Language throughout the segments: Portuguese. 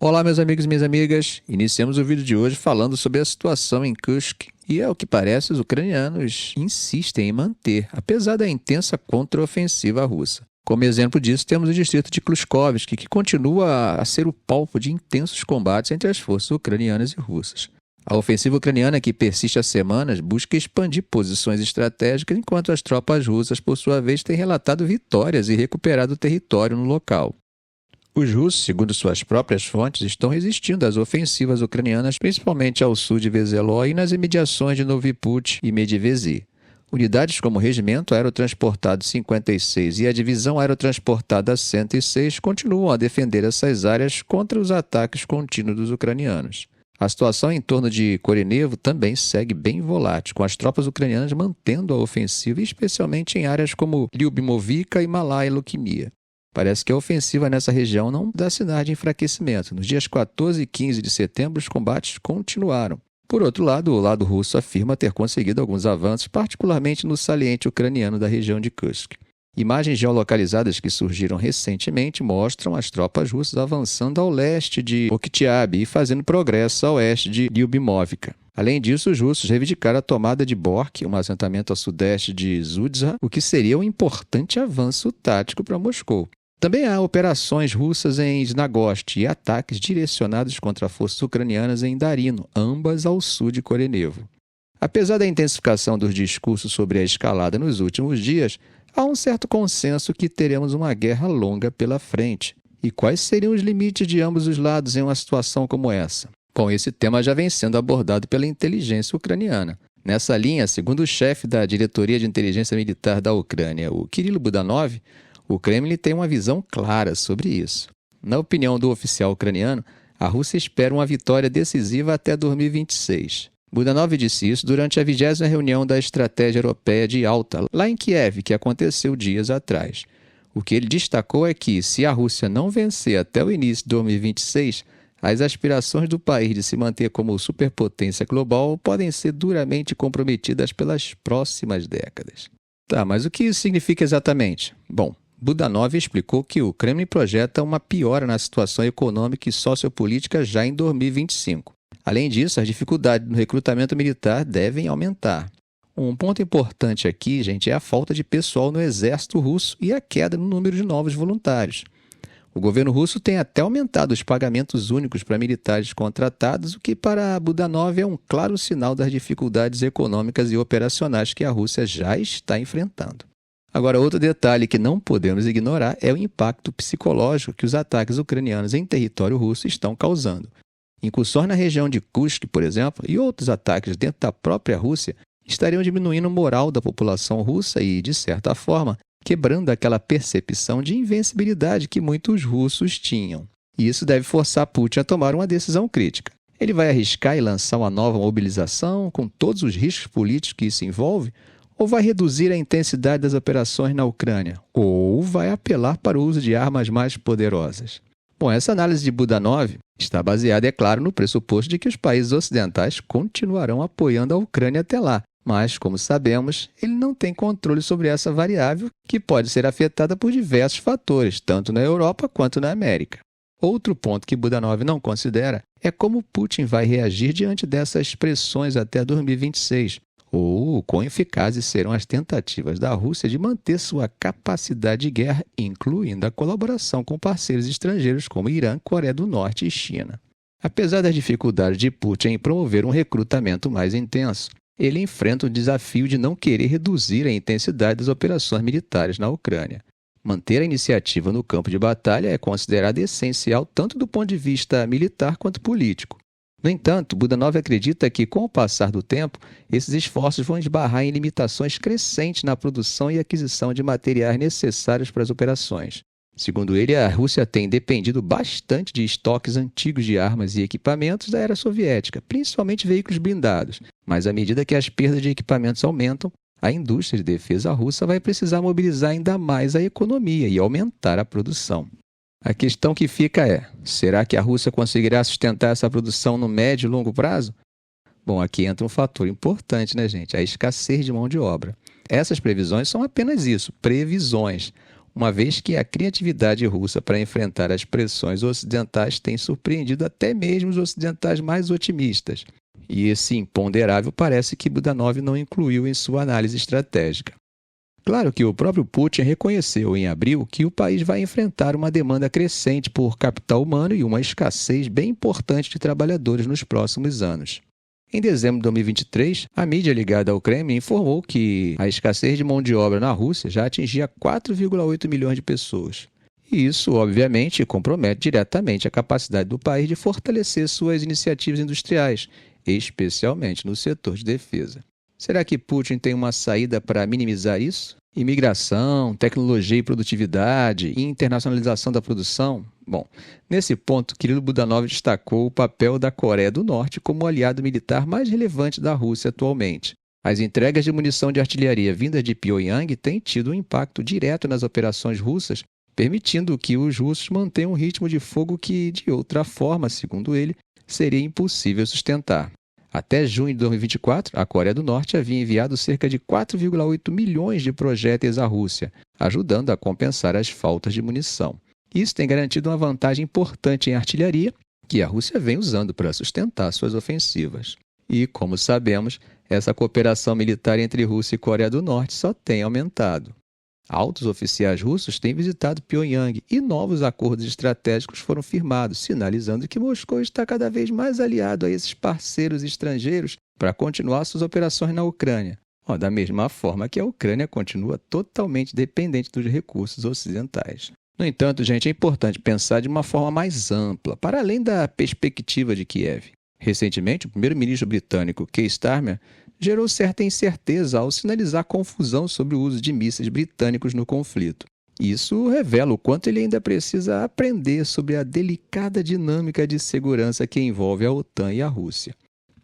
Olá, meus amigos e minhas amigas. Iniciamos o vídeo de hoje falando sobre a situação em Kursk e, ao que parece, os ucranianos insistem em manter, apesar da intensa contraofensiva russa. Como exemplo disso, temos o distrito de Kluchkovsk, que continua a ser o palco de intensos combates entre as forças ucranianas e russas. A ofensiva ucraniana, que persiste há semanas, busca expandir posições estratégicas, enquanto as tropas russas, por sua vez, têm relatado vitórias e recuperado território no local. Os russos, segundo suas próprias fontes, estão resistindo às ofensivas ucranianas, principalmente ao sul de Veseló e nas imediações de Novi Put e Medvedzi. Unidades como o Regimento Aerotransportado 56 e a Divisão Aerotransportada 106 continuam a defender essas áreas contra os ataques contínuos dos ucranianos. A situação em torno de Korenevo também segue bem volátil, com as tropas ucranianas mantendo a ofensiva, especialmente em áreas como Lyubimovka e Malaya Lukimia. Parece que a ofensiva nessa região não dá sinais de enfraquecimento. Nos dias 14 e 15 de setembro, os combates continuaram. Por outro lado, o lado russo afirma ter conseguido alguns avanços, particularmente no saliente ucraniano da região de Kursk. Imagens geolocalizadas que surgiram recentemente mostram as tropas russas avançando ao leste de Oktyab e fazendo progresso a oeste de Lyubimovka. Além disso, os russos reivindicaram a tomada de Bork, um assentamento a sudeste de Zuzha, o que seria um importante avanço tático para Moscou. Também há operações russas em Znagost e ataques direcionados contra forças ucranianas em Darino, ambas ao sul de Korenevo. Apesar da intensificação dos discursos sobre a escalada nos últimos dias, há um certo consenso que teremos uma guerra longa pela frente. E quais seriam os limites de ambos os lados em uma situação como essa? Bom, esse tema já vem sendo abordado pela inteligência ucraniana. Nessa linha, segundo o chefe da Diretoria de Inteligência Militar da Ucrânia, o Kirilo Budanov, o Kremlin tem uma visão clara sobre isso. Na opinião do oficial ucraniano, a Rússia espera uma vitória decisiva até 2026. Budanov disse isso durante a 20ª reunião da Estratégia Europeia de Yalta, lá em Kiev, que aconteceu dias atrás. O que ele destacou é que, se a Rússia não vencer até o início de 2026, as aspirações do país de se manter como superpotência global podem ser duramente comprometidas pelas próximas décadas. Tá, mas o que isso significa exatamente? Bom, Budanov explicou que o Kremlin projeta uma piora na situação econômica e sociopolítica já em 2025. Além disso, as dificuldades no recrutamento militar devem aumentar. Um ponto importante aqui, gente, é a falta de pessoal no exército russo e a queda no número de novos voluntários. O governo russo tem até aumentado os pagamentos únicos para militares contratados, o que para Budanov é um claro sinal das dificuldades econômicas e operacionais que a Rússia já está enfrentando. Agora, outro detalhe que não podemos ignorar é o impacto psicológico que os ataques ucranianos em território russo estão causando. Incursões na região de Kursk, por exemplo, e outros ataques dentro da própria Rússia estariam diminuindo o moral da população russa e, de certa forma, quebrando aquela percepção de invencibilidade que muitos russos tinham. E isso deve forçar Putin a tomar uma decisão crítica. Ele vai arriscar e lançar uma nova mobilização, com todos os riscos políticos que isso envolve, ou vai reduzir a intensidade das operações na Ucrânia, ou vai apelar para o uso de armas mais poderosas. Bom, essa análise de Budanov está baseada, é claro, no pressuposto de que os países ocidentais continuarão apoiando a Ucrânia até lá, mas, como sabemos, ele não tem controle sobre essa variável que pode ser afetada por diversos fatores, tanto na Europa quanto na América. Outro ponto que Budanov não considera é como Putin vai reagir diante dessas pressões até 2026, ou quão eficazes serão as tentativas da Rússia de manter sua capacidade de guerra, incluindo a colaboração com parceiros estrangeiros como Irã, Coreia do Norte e China. Apesar das dificuldades de Putin em promover um recrutamento mais intenso, ele enfrenta o desafio de não querer reduzir a intensidade das operações militares na Ucrânia. Manter a iniciativa no campo de batalha é considerado essencial tanto do ponto de vista militar quanto político. No entanto, Budanov acredita que, com o passar do tempo, esses esforços vão esbarrar em limitações crescentes na produção e aquisição de materiais necessários para as operações. Segundo ele, a Rússia tem dependido bastante de estoques antigos de armas e equipamentos da era soviética, principalmente veículos blindados. Mas à medida que as perdas de equipamentos aumentam, a indústria de defesa russa vai precisar mobilizar ainda mais a economia e aumentar a produção. A questão que fica é, será que a Rússia conseguirá sustentar essa produção no médio e longo prazo? Bom, aqui entra um fator importante, né, gente? A escassez de mão de obra. Essas previsões são apenas isso, previsões. uma vez que a criatividade russa para enfrentar as pressões ocidentais tem surpreendido até mesmo os ocidentais mais otimistas. E esse imponderável parece que Budanov não incluiu em sua análise estratégica. Claro que o próprio Putin reconheceu em abril que o país vai enfrentar uma demanda crescente por capital humano e uma escassez bem importante de trabalhadores nos próximos anos. Em dezembro de 2023, a mídia ligada ao Kremlin informou que a escassez de mão de obra na Rússia já atingia 4,8 milhões de pessoas. E isso, obviamente, compromete diretamente a capacidade do país de fortalecer suas iniciativas industriais, especialmente no setor de defesa. Será que Putin tem uma saída para minimizar isso? Imigração, tecnologia e produtividade, e internacionalização da produção? Bom, nesse ponto, Kirilo Budanov destacou o papel da Coreia do Norte como o aliado militar mais relevante da Rússia atualmente. As entregas de munição de artilharia vindas de Pyongyang têm tido um impacto direto nas operações russas, permitindo que os russos mantenham um ritmo de fogo que, de outra forma, segundo ele, seria impossível sustentar. Até junho de 2024, a Coreia do Norte havia enviado cerca de 4,8 milhões de projéteis à Rússia, ajudando a compensar as faltas de munição. Isso tem garantido uma vantagem importante em artilharia, que a Rússia vem usando para sustentar suas ofensivas. E, como sabemos, essa cooperação militar entre Rússia e Coreia do Norte só tem aumentado. Altos oficiais russos têm visitado Pyongyang e novos acordos estratégicos foram firmados, sinalizando que Moscou está cada vez mais aliado a esses parceiros estrangeiros para continuar suas operações na Ucrânia, da mesma forma que a Ucrânia continua totalmente dependente dos recursos ocidentais. No entanto, gente, é importante pensar de uma forma mais ampla, para além da perspectiva de Kiev. Recentemente, o primeiro-ministro britânico Keir Starmer gerou certa incerteza ao sinalizar confusão sobre o uso de mísseis britânicos no conflito. Isso revela o quanto ele ainda precisa aprender sobre a delicada dinâmica de segurança que envolve a OTAN e a Rússia.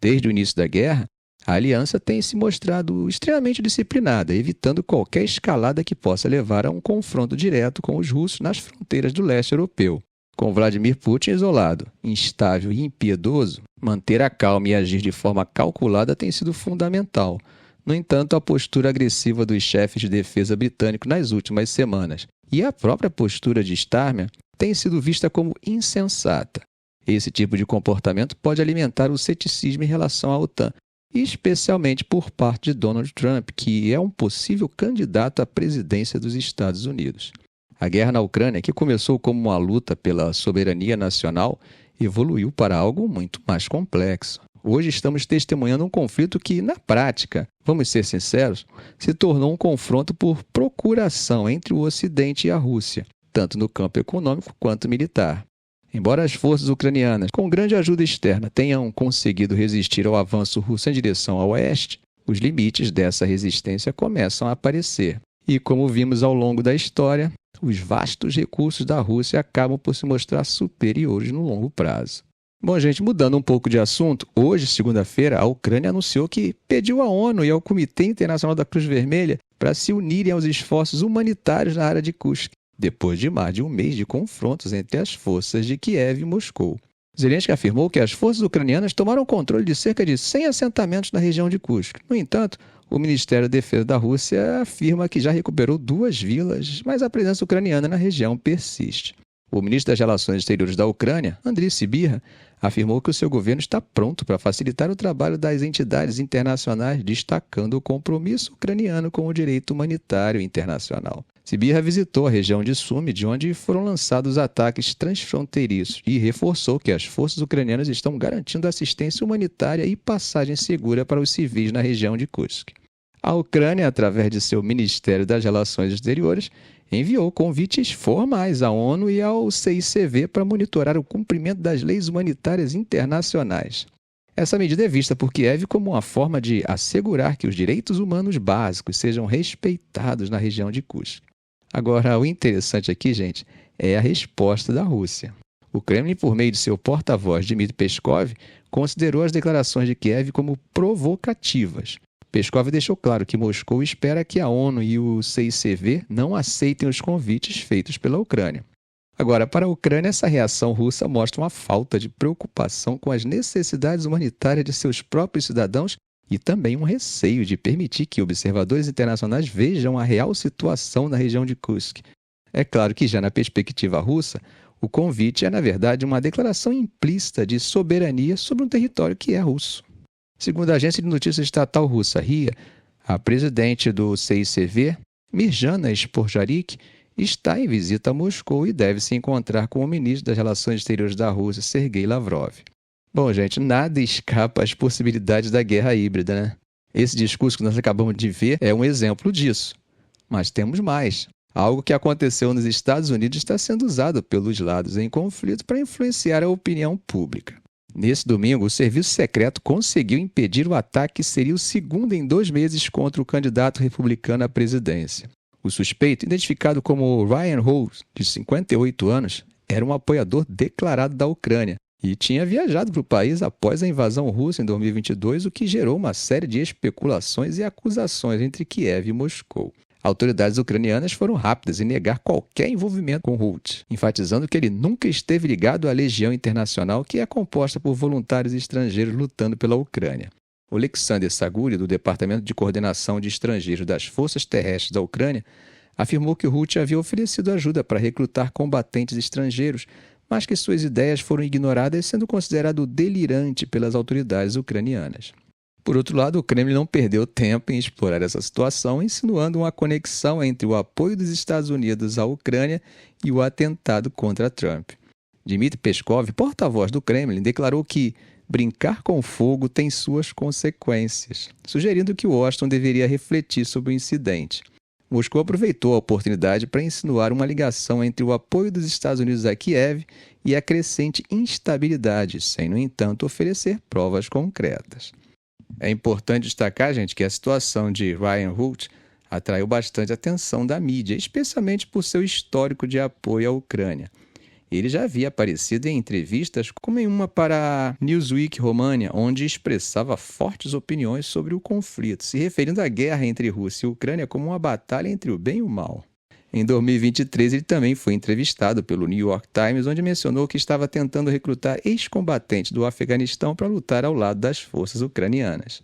Desde o início da guerra, a aliança tem se mostrado extremamente disciplinada, evitando qualquer escalada que possa levar a um confronto direto com os russos nas fronteiras do leste europeu. Com Vladimir Putin isolado, instável e impiedoso, manter a calma e agir de forma calculada tem sido fundamental. No entanto, a postura agressiva dos chefes de defesa britânicos nas últimas semanas e a própria postura de Starmer tem sido vista como insensata. Esse tipo de comportamento pode alimentar o ceticismo em relação à OTAN, especialmente por parte de Donald Trump, que é um possível candidato à presidência dos Estados Unidos. A guerra na Ucrânia, que começou como uma luta pela soberania nacional, evoluiu para algo muito mais complexo. Hoje estamos testemunhando um conflito que, na prática, vamos ser sinceros, se tornou um confronto por procuração entre o Ocidente e a Rússia, tanto no campo econômico quanto militar. Embora as forças ucranianas, com grande ajuda externa, tenham conseguido resistir ao avanço russo em direção ao oeste, os limites dessa resistência começam a aparecer. E, como vimos ao longo da história, os vastos recursos da Rússia acabam por se mostrar superiores no longo prazo. Bom, gente, mudando um pouco de assunto, hoje, segunda-feira, a Ucrânia anunciou que pediu à ONU e ao Comitê Internacional da Cruz Vermelha para se unirem aos esforços humanitários na área de Kursk, depois de mais de um mês de confrontos entre as forças de Kiev e Moscou. Zelensky afirmou que as forças ucranianas tomaram controle de cerca de 100 assentamentos na região de Kursk. No entanto, o Ministério da Defesa da Rússia afirma que já recuperou 2 vilas, mas a presença ucraniana na região persiste. O ministro das Relações Exteriores da Ucrânia, Andriy Sybiha, afirmou que o seu governo está pronto para facilitar o trabalho das entidades internacionais, destacando o compromisso ucraniano com o direito humanitário internacional. Sybiha visitou a região de Sumy, de onde foram lançados ataques transfronteiriços, e reforçou que as forças ucranianas estão garantindo assistência humanitária e passagem segura para os civis na região de Kursk. A Ucrânia, através de seu Ministério das Relações Exteriores, enviou convites formais à ONU e ao CICV para monitorar o cumprimento das leis humanitárias internacionais. Essa medida é vista por Kiev como uma forma de assegurar que os direitos humanos básicos sejam respeitados na região de Kursk. Agora, o interessante aqui, gente, é a resposta da Rússia. O Kremlin, por meio de seu porta-voz Dmitry Peskov, considerou as declarações de Kiev como provocativas. Peskov deixou claro que Moscou espera que a ONU e o CICV não aceitem os convites feitos pela Ucrânia. Agora, para a Ucrânia, essa reação russa mostra uma falta de preocupação com as necessidades humanitárias de seus próprios cidadãos e também um receio de permitir que observadores internacionais vejam a real situação na região de Kursk. É claro que já na perspectiva russa, o convite é, na verdade, uma declaração implícita de soberania sobre um território que é russo. Segundo a agência de notícias estatal russa RIA, a presidente do CICV, Mirjana Spojarik, está em visita a Moscou e deve se encontrar com o ministro das Relações Exteriores da Rússia, Sergei Lavrov. Bom, gente, nada escapa às possibilidades da guerra híbrida, né? Esse discurso que nós acabamos de ver é um exemplo disso. Mas temos mais. Algo que aconteceu nos Estados Unidos está sendo usado pelos lados em conflito para influenciar a opinião pública. Nesse domingo, o serviço secreto conseguiu impedir o ataque que seria o segundo em 2 meses contra o candidato republicano à presidência. O suspeito, identificado como Ryan Holt, de 58 anos, era um apoiador declarado da Ucrânia e tinha viajado para o país após a invasão russa em 2022, o que gerou uma série de especulações e acusações entre Kiev e Moscou. Autoridades ucranianas foram rápidas em negar qualquer envolvimento com Holt, enfatizando que ele nunca esteve ligado à Legião Internacional, que é composta por voluntários estrangeiros lutando pela Ucrânia. O Alexander Saguri, do Departamento de Coordenação de Estrangeiros das Forças Terrestres da Ucrânia, afirmou que Holt havia oferecido ajuda para recrutar combatentes estrangeiros, mas que suas ideias foram ignoradas, sendo considerado delirante pelas autoridades ucranianas. Por outro lado, o Kremlin não perdeu tempo em explorar essa situação, insinuando uma conexão entre o apoio dos Estados Unidos à Ucrânia e o atentado contra Trump. Dmitry Peskov, porta-voz do Kremlin, declarou que brincar com fogo tem suas consequências, sugerindo que Washington deveria refletir sobre o incidente. Moscou aproveitou a oportunidade para insinuar uma ligação entre o apoio dos Estados Unidos a Kiev e a crescente instabilidade, sem, no entanto, oferecer provas concretas. É importante destacar, gente, que a situação de Ryan Holt atraiu bastante atenção da mídia, especialmente por seu histórico de apoio à Ucrânia. Ele já havia aparecido em entrevistas, como em uma para a Newsweek România, onde expressava fortes opiniões sobre o conflito, se referindo à guerra entre Rússia e Ucrânia como uma batalha entre o bem e o mal. Em 2023, ele também foi entrevistado pelo New York Times, onde mencionou que estava tentando recrutar ex-combatentes do Afeganistão para lutar ao lado das forças ucranianas.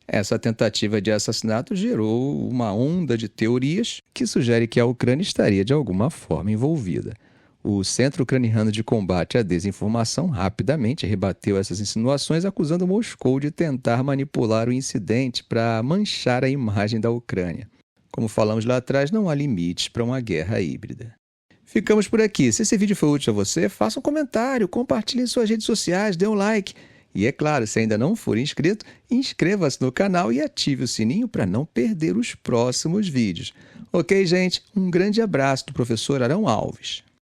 Essa tentativa de assassinato gerou uma onda de teorias que sugere que a Ucrânia estaria de alguma forma envolvida. O Centro Ucraniano de Combate à Desinformação rapidamente rebateu essas insinuações, acusando Moscou de tentar manipular o incidente para manchar a imagem da Ucrânia. Como falamos lá atrás, não há limites para uma guerra híbrida. Ficamos por aqui. Se esse vídeo foi útil a você, faça um comentário, compartilhe em suas redes sociais, dê um like. E é claro, se ainda não for inscrito, inscreva-se no canal e ative o sininho para não perder os próximos vídeos. Ok, gente? Um grande abraço do professor Arão Alves.